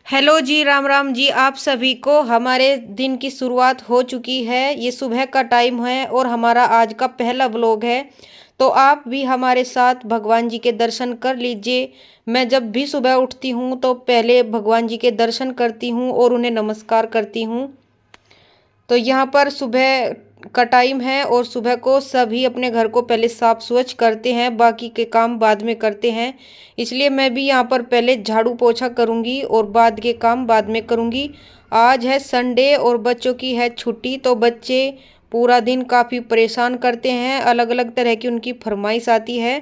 Hello जी, राम राम जी। आप सभी को हमारे दिन की शुरुआत हो चुकी है। ये सुबह का टाइम है और हमारा आज का पहला व्लॉग है। तो आप भी हमारे साथ भगवान जी के दर्शन कर लीजिए। मैं जब भी सुबह उठती हूँ तो पहले भगवान जी के दर्शन करती हूँ और उन्हें नमस्कार करती हूँ। तो यहाँ पर सुबह का टाइम है और सुबह को सभी अपने घर को पहले साफ स्वच्छ करते हैं, बाकी के काम बाद में करते हैं। इसलिए मैं भी यहाँ पर पहले झाड़ू पोछा करूँगी और बाद के काम बाद में करूँगी। आज है संडे और बच्चों की है छुट्टी, तो बच्चे पूरा दिन काफ़ी परेशान करते हैं, अलग अलग तरह की उनकी फरमाइश आती है।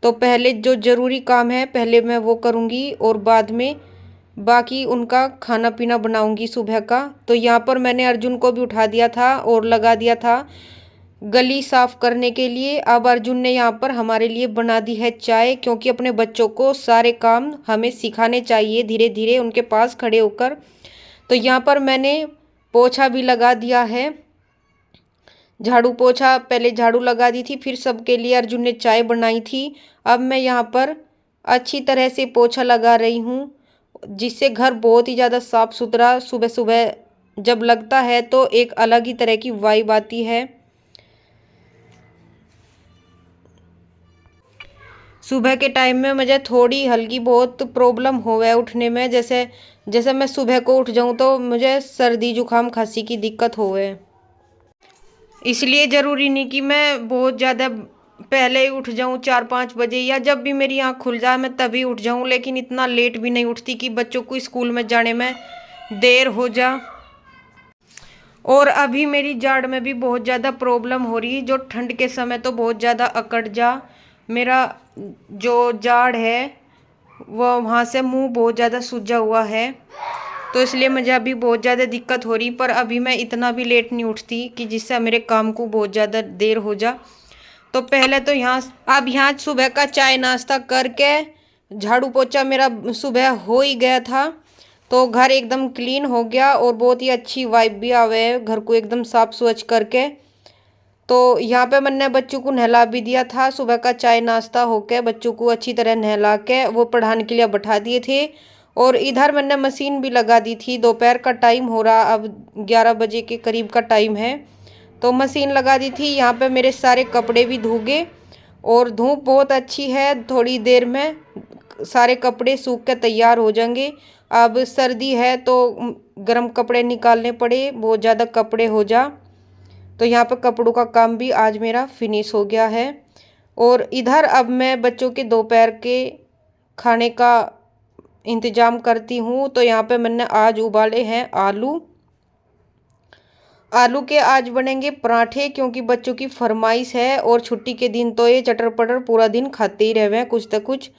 तो पहले जो ज़रूरी काम है पहले मैं वो करूँगी और बाद में बाकी उनका खाना पीना बनाऊंगी सुबह का। तो यहाँ पर मैंने अर्जुन को भी उठा दिया था और लगा दिया था गली साफ करने के लिए। अब अर्जुन ने यहाँ पर हमारे लिए बना दी है चाय, क्योंकि अपने बच्चों को सारे काम हमें सिखाने चाहिए धीरे धीरे उनके पास खड़े होकर। तो यहाँ पर मैंने पोछा भी लगा दिया है, झाड़ू पोछा पहले झाड़ू लगा दी थी, फिर सबके लिए अर्जुन ने चाय बनाई थी। अब मैं यहाँ पर अच्छी तरह से पोछा लगा रही हूँ, जिससे घर बहुत ही ज़्यादा साफ सुथरा सुबह सुबह जब लगता है तो एक अलग ही तरह की वाइब आती है। सुबह के टाइम में मुझे थोड़ी हल्की बहुत प्रॉब्लम हो है उठने में, जैसे जैसे मैं सुबह को उठ जाऊं तो मुझे सर्दी जुकाम खांसी की दिक्कत हो है। इसलिए ज़रूरी नहीं कि मैं बहुत ज़्यादा पहले ही उठ जाऊं 4-5 बजे, या जब भी मेरी आँख खुल जाए मैं तभी उठ जाऊं, लेकिन इतना लेट भी नहीं उठती कि बच्चों को स्कूल में जाने में देर हो जा। और अभी मेरी जाड़ में भी बहुत ज़्यादा प्रॉब्लम हो रही है, जो ठंड के समय तो बहुत ज़्यादा अकड़ जा। मेरा जो जाड़ है वो वहाँ से मुंह बहुत ज़्यादा सूजा हुआ है, तो इसलिए मुझे अभी बहुत ज़्यादा दिक्कत हो रही। पर अभी मैं इतना भी लेट नहीं उठती कि जिससे मेरे काम को बहुत ज़्यादा देर हो जा। तो पहले तो यहाँ सुबह का चाय नाश्ता करके झाड़ू पोछा मेरा सुबह हो ही गया था, तो घर एकदम क्लीन हो गया और बहुत ही अच्छी वाइब भी आवे है घर को एकदम साफ स्वच्छ करके। तो यहाँ पे मैंने बच्चों को नहला भी दिया था। सुबह का चाय नाश्ता होके बच्चों को अच्छी तरह नहला के वो पढ़ाने के लिए बैठा दिए थे। और इधर मैंने मशीन भी लगा दी थी। दोपहर का टाइम हो रहा, अब 11 बजे के करीब का टाइम है, तो मशीन लगा दी थी। यहाँ पे मेरे सारे कपड़े भी धो गए और धूप बहुत अच्छी है, थोड़ी देर में सारे कपड़े सूख के तैयार हो जाएंगे। अब सर्दी है तो गर्म कपड़े निकालने पड़े, बहुत ज़्यादा कपड़े हो जा। तो यहाँ पर कपड़ों का काम भी आज मेरा फिनिश हो गया है। और इधर अब मैं बच्चों के दोपहर के खाने का इंतज़ाम करती हूँ। तो यहाँ पे मैंने आज उबाले हैं आलू। आलू के आज बनेंगे पराठे, क्योंकि बच्चों की फरमाइश है और छुट्टी के दिन तो ये चटर पटर पूरा दिन खाते ही रहे हैं कुछ तो कुछ।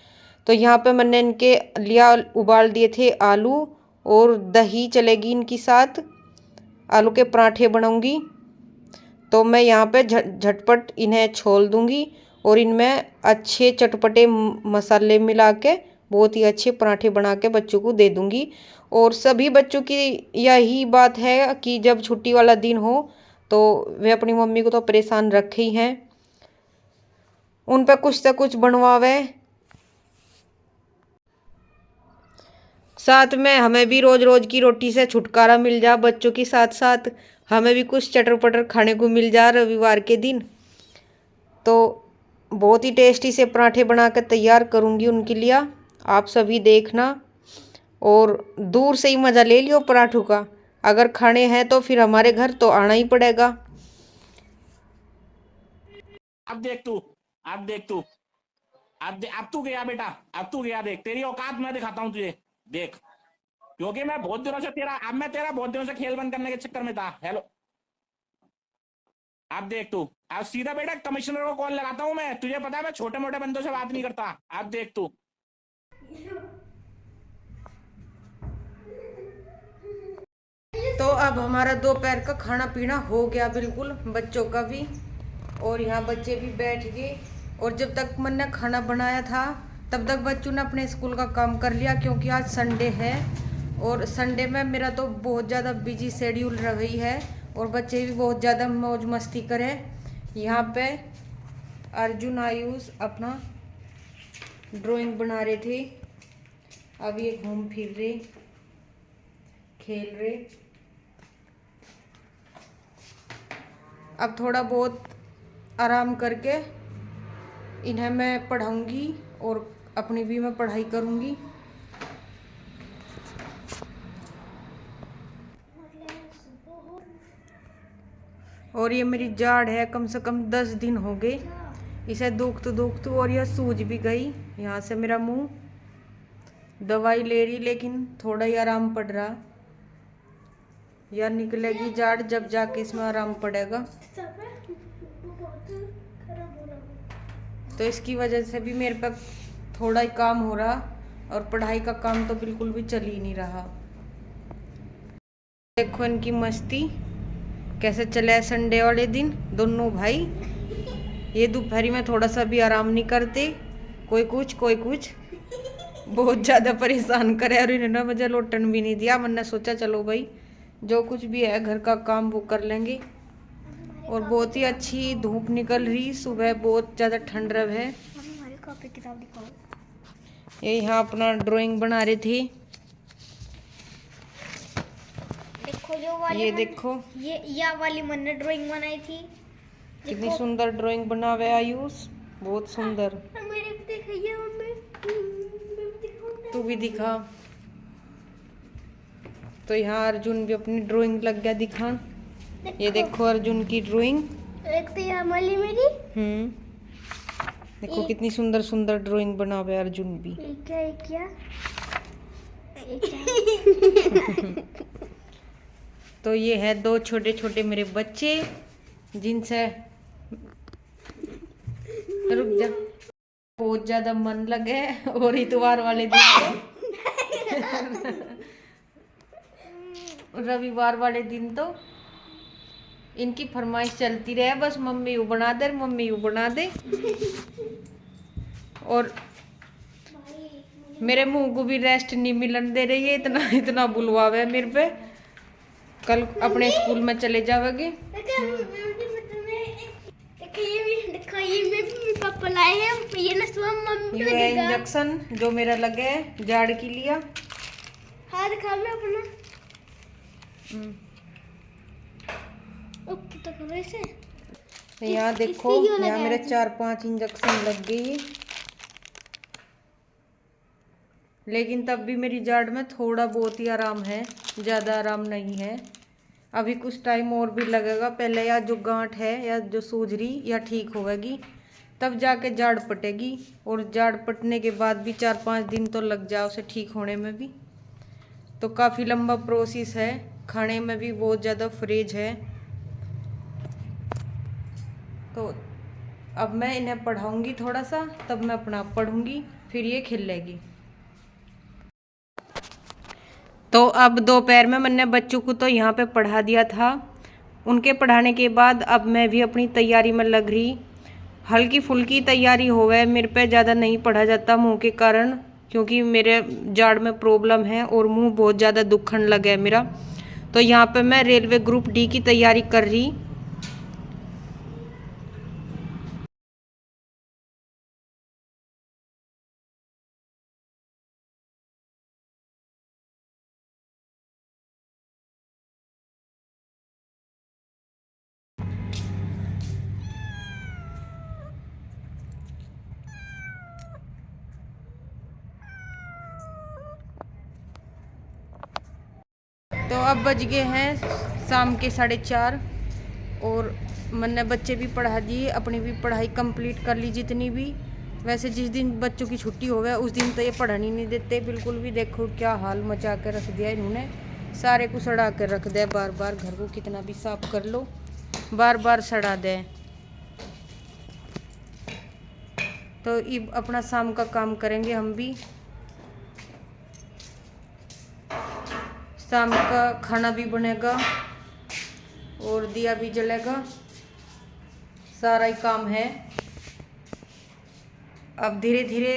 तो यहाँ पे मैंने इनके लिया उबाल दिए थे आलू, और दही चलेगी इनकी साथ। आलू के पराठे बनाऊंगी, तो मैं यहाँ पे झटपट इन्हें छोल दूंगी और इनमें अच्छे चटपटे मसाले मिला के बहुत ही अच्छे पराठे बना के बच्चों को दे दूंगी। और सभी बच्चों की यही बात है कि जब छुट्टी वाला दिन हो तो वे अपनी मम्मी को तो परेशान रखे ही हैं, उन पर कुछ से कुछ बनवावे। साथ में हमें भी रोज रोज की रोटी से छुटकारा मिल जा, बच्चों के साथ साथ हमें भी कुछ चटर पटर खाने को मिल जा रविवार के दिन। तो बहुत ही टेस्टी से पराठे बना कर तैयार करूँगी उनके लिए, आप सभी देखना। और दूर से ही मज़ा ले लियो पराठों का, अगर खाने हैं तो फिर हमारे घर तो आना ही पड़ेगा। अब देख तू, अब देख तू, अब तू गया बेटा, अब तू गया। देख तेरी औकात मैं दिखाता हूँ तुझे, देख। क्योंकि मैं बहुत दिनों से तेरा बहुत दिनों से खेल बंद करने के चक्कर में था। हेलो, अब देख तू, अब सीधा बेटा कमिश्नर को कॉल लगाता हूँ मैं। तुझे पता है मैं छोटे मोटे बंदों से बात नहीं करता। अब देख तू। तो अब हमारा दोपहर का खाना पीना हो गया बिल्कुल, बच्चों का भी। और यहाँ बच्चे भी बैठ गए, और जब तक मैंने खाना बनाया था तब तक बच्चों ने अपने स्कूल का काम कर लिया, क्योंकि आज संडे है और संडे में मेरा तो बहुत ज़्यादा बिजी शेड्यूल रही है और बच्चे भी बहुत ज़्यादा मौज मस्ती करें। यहाँ पे अर्जुन आयुष अपना ड्राइंग बना रहे थे, अब ये घूम फिर रहे। खेल रहे। अब थोड़ा बहुत आराम करके इन्हें मैं पढ़ाऊंगी और अपनी भी मैं पढ़ाई करूंगी। और ये मेरी जाड़ है, कम से कम 10 दिन हो गए इसे दुखत और यह सूज भी गई यहाँ से मेरा मुंह। दवाई ले रही लेकिन थोड़ा ही आराम पड़ रहा। या निकलेगी जाड़ जब जाके इसमें आराम पड़ेगा। तो इसकी वजह से भी मेरे पे थोड़ा ही काम हो रहा और पढ़ाई का काम तो बिल्कुल भी चल ही नहीं रहा। देखो इनकी मस्ती कैसे चले संडे वाले दिन दोनों भाई। ये दोपहरी में थोड़ा सा भी आराम नहीं करते, कोई कुछ बहुत ज़्यादा परेशान करे। और इन्होंने मुझे लौटन भी नहीं दिया। मैंने सोचा चलो भाई जो कुछ भी है घर का काम वो कर लेंगे। और बहुत ही अच्छी धूप निकल रही, सुबह बहुत ज़्यादा ठंड रह है। ये यहाँ अपना ड्राइंग बना रहे थे। देखो जो वाली ये देखो ये वाली मैंने ड्राइंग बनाई थी। कितनी सुंदर ड्राइंग बनावे आयुष, बहुत सुंदर। मेरे पे दिखाइए मम्मी। तू भी दिखा। तो यहाँ अर्जुन भी अपनी ड्राइंग लग गया दिखान। ये देखो अर्जुन की ड्राइंग। एक तो ये वाली मेरी। देखो कितनी सुंदर सुंदर ड्राइंग बनावे अर्जुन भी। एक क्या तो ये है 2 छोटे छोटे मेरे बच्चे जिनसे रुक जा बहुत ज्यादा मन लगे। और इतवार वाले दिन रविवार वाले दिन तो इनकी फरमाइश चलती रहे बस मम्मी वो बना दे, मम्मी वो बना दे। और मेरे मुंह को भी रेस्ट नहीं मिलन दे रही है, इतना बुलवावे मेरे पे। कल अपने स्कूल में चले जाओगे। पापा लाए हैं ये ना सुबह मम्मी ये है इंजेक्शन जो मेरा लगे है जाड़ के लिए। हाँ दिखा मैं अपना। ओके तो करो इसे। यहाँ देखो यहाँ मेरे 4-5 इंजेक्शन लग गई। लेकिन तब भी मेरी जाड़ में थोड़ा बहुत ही आराम है, ज़्यादा आराम नहीं है। अभी कुछ टाइम और भी लगेगा। पहले या जो गांठ है या जो सूज रही या ठीक होगी तब जाके जाड़ पटेगी। और जाड़ पटने के बाद भी 4-5 दिन तो लग जाए उसे ठीक होने में भी। तो काफ़ी लंबा प्रोसेस है। खाने में भी बहुत ज़्यादा फ्रेज है। तो अब मैं इन्हें पढ़ाऊंगी थोड़ा सा, तब मैं अपना पढ़ूंगी, फिर ये खेलेगी। तो अब दोपहर में मैंने बच्चों को तो यहाँ पे पढ़ा दिया था। उनके पढ़ाने के बाद अब मैं भी अपनी तैयारी में लग रही। हल्की फुल्की तैयारी हो गए, मेरे पे ज़्यादा नहीं पढ़ा जाता मुंह के कारण, क्योंकि मेरे जाड़ में प्रॉब्लम है और मुंह बहुत ज़्यादा दुखने लगा है मेरा। तो यहाँ पे मैं रेलवे ग्रुप डी की तैयारी कर रही। तो अब बज गए हैं शाम के 4:30 और मैंने बच्चे भी पढ़ा दिए, अपनी भी पढ़ाई कंप्लीट कर ली जितनी भी। वैसे जिस दिन बच्चों की छुट्टी हो गया उस दिन तो ये पढ़ने नहीं देते बिल्कुल भी। देखो क्या हाल मचा के रख दिया इन्होंने, सारे को सड़ा कर रख दिया। बार बार घर को कितना भी साफ कर लो बार बार सड़ा दे। तो अब अपना शाम का काम करेंगे हम भी। शाम का खाना भी बनेगा और दिया भी जलेगा, सारा ही काम है। अब धीरे धीरे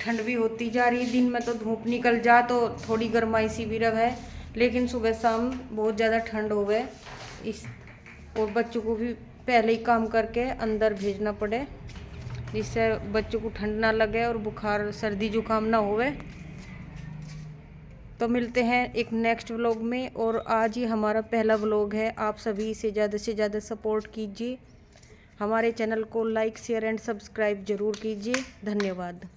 ठंड भी होती जा रही है। दिन में तो धूप निकल जा तो थोड़ी गर्माई सी भी रहे, लेकिन सुबह शाम बहुत ज़्यादा ठंड हो गए इस। और बच्चों को भी पहले ही काम करके अंदर भेजना पड़े, जिससे बच्चों को ठंड ना लगे और बुखार सर्दी जुकाम ना होवे। तो मिलते हैं एक नेक्स्ट व्लॉग में। और आज ही हमारा पहला व्लॉग है, आप सभी से ज़्यादा सपोर्ट कीजिए, हमारे चैनल को लाइक शेयर एंड सब्सक्राइब ज़रूर कीजिए। धन्यवाद।